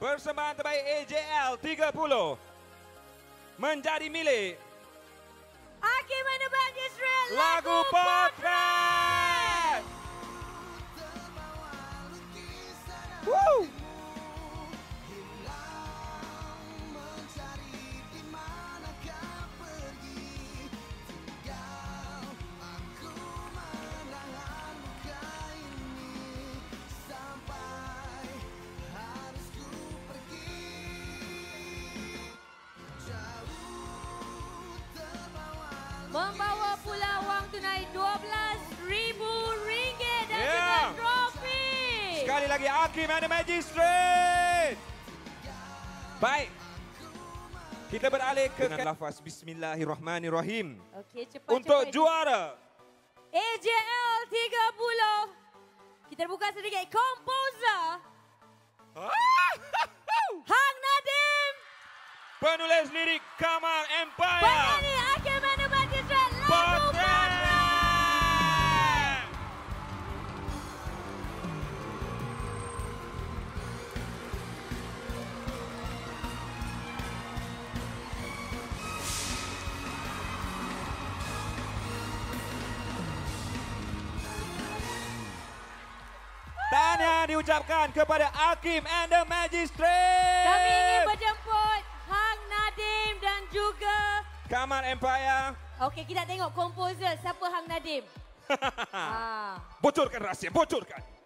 Persembahan terbaik AJL 30 menjadi milik Hakim and the Magistrate lagu Potret. Woo! membawa pula wang tunai RM12,000 dan juga trofi. Sekali lagi Hakim and the Magistrate. Baik. Kita beralih ke dengan lafaz Bismillahirrahmanirrahim. Okey, cepat. Untuk juara AJL 30. Kita buka sedikit. Komposer Hang Nadim. penulis lirik Kamal Empire. Penyanyi Hakim and the Magistrate lagu Potret. Tahniah diucapkan kepada Hakim and the Magistrate. Kami ingin berjemput Hang Nadim dan juga Kamal Empire. okey, kita tengok komposer siapa Hang Nadim. Bocorkan rahsia, bocorkan.